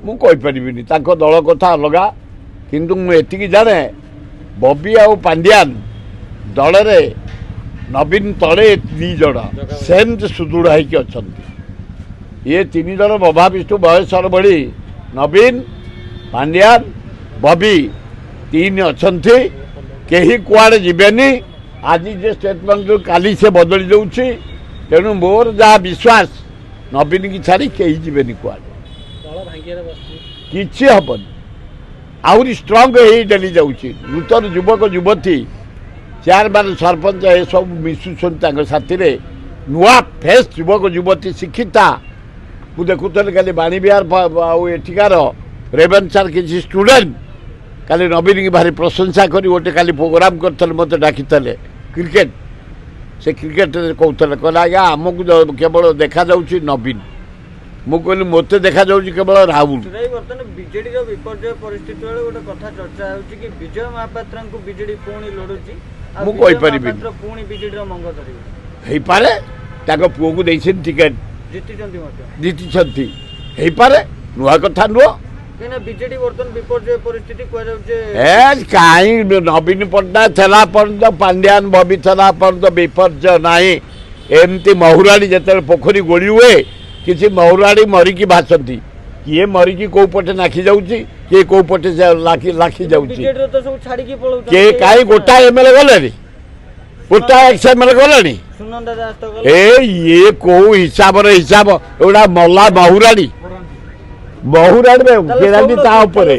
ମୁଁ କହିପାରିବିନି ତାଙ୍କ ଦଳ କଥା ଅଲଗା କିନ୍ତୁ ମୁଁ ଏତିକି ଜାଣେ ବବି ଆଉ ପାଣ୍ଡିଆନ ଦଳରେ ନବୀନ ତଳେ ଦି ଜଣ ସେମିତି ସୁଦୃଢ଼ ହେଇକି ଅଛନ୍ତି ଇଏ ତିନି ଜଣ ମହାବିଷ୍ଣୁ ବୟସର ଭଳି ନବୀନ ପାଣ୍ଡିଆନ ବବି ତିନି ଅଛନ୍ତି କେହି କୁଆଡ଼େ ଯିବେନି ଆଜି ଯେ ଷ୍ଟେଟମେଣ୍ଟରୁ କାଲି ସେ ବଦଳି ଯାଉଛି ତେଣୁ ମୋର ଯାହା ବିଶ୍ୱାସ ନବୀନ କି ଛାଡ଼ି କେହି ଯିବେନି କୁଆଡ଼େ କିଛି ହେବନି ଆହୁରି ଷ୍ଟ୍ରଙ୍ଗ ହେଇ ଡେଲି ଯାଉଛି ନୂତନ ଯୁବକ ଯୁବତୀ ଚେୟାରମ୍ୟାନ୍ ସରପଞ୍ଚ ଏସବୁ ମିଶୁଛନ୍ତି ତାଙ୍କ ସାଥିରେ ନୂଆ ଫେସ୍ ଯୁବକ ଯୁବତୀ ଶିକ୍ଷିତା ମୁଁ ଦେଖୁଥିଲି କାଲି ବାଣୀବିହାର ଆଉ ଏଠିକାର ରେଭେନ୍ସାର କିଛି ଷ୍ଟୁଡେଣ୍ଟ କାଲି ନବୀନକି ଭାରି ପ୍ରଶଂସା କରି ଗୋଟେ କାଲି ପ୍ରୋଗ୍ରାମ କରିଥିଲେ ମୋତେ ଡାକିଥିଲେ କ୍ରିକେଟ ସେ କ୍ରିକେଟରେ କହୁଥିଲେ କହିଲେ ଆଜ୍ଞା ଆମକୁ କେବଳ ଦେଖାଯାଉଛି ନବୀନ ମୁଁ କହିଲି ମୋତେ ଦେଖାଯାଉଛି କେବଳ ରାହୁଲ ବର୍ତ୍ତମାନ ବିଜେଡିର ବିପର୍ଯ୍ୟୟ ପରିସ୍ଥିତି ବେଳେ ଗୋଟେ କଥା ଚର୍ଚ୍ଚା ହେଉଛି କି ବିଜୟ ମହାପାତ୍ରଙ୍କୁ ବିଜେଡି ପୁଣି ଲଢୁଛି ମୁଁ କହିପାରିବିନି ପୁଣି ବିଜେଡିର ମଙ୍ଗ ଧରିବ ହେଇପାରେ ତାଙ୍କ ପୁଅକୁ ଦେଇଛନ୍ତି ଟିକେଟ ଜିତିଛନ୍ତି ହେଇପାରେ ନୂଆ କଥା ନୁହଁ ବିଜେଡି ବର୍ତ୍ତମାନ ବିପର୍ଯ୍ୟୟ ପରିସ୍ଥିତି କୁହାଯାଉଛି କାହିଁ ନବୀନ ପଟ୍ଟନାୟକ ଥିଲା ପର୍ଯ୍ୟନ୍ତ ପାଣ୍ଡିଆନ ବବି ଥିଲା ପର୍ଯ୍ୟନ୍ତ ବିପର୍ଯ୍ୟୟ ନାହିଁ ଏମିତି ମହୁରାଳି ଯେତେବେଳେ ପୋଖରୀ ଗୋଳି ହୁଏ କିଛି ମହୁରାଳି ମରିକି ଭାସନ୍ତି କିଏ ମରିକି କେଉଁ ପଟେ ନାଖି ଯାଉଛି କିଏ କେଉଁ ପଟେ ଲାଖି ଯାଉଛି କିଏ କାହିଁ ଗୋଟାଏ ଏମଏଲଏ ଗଲେଣି ଗୋଟାଏ ଏକ୍ସ ଏମଏଲଏ ଗଲେଣି ଇଏ କୋଉ ହିସାବର ହିସାବ ଏଗୁଡ଼ା ମଲା ମହୁରାଳି କେରାଣ୍ଡି ତା ଉପରେ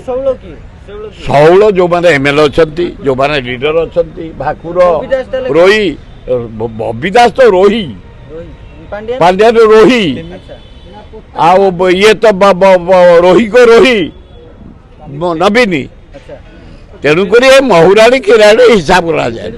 ଷୋହଳ ଯେଉଁମାନେ ଏମଏଲଏ ଅଛନ୍ତି ଯେଉଁମାନେ ଲିଡର ଅଛନ୍ତି ଭାକୁର ରୋହି ବବି ଦାସ ତ ରୋହି ପାଣ୍ଡିଆନ ରୋହି ଆଉ ଇଏ ତ ରୋହିଙ୍କ ରୋହି ନବୀନ ତେଣୁକରି ଏ ମହୁରାଳି କିରାଣୀ ହିସାବ କରାଯାଏ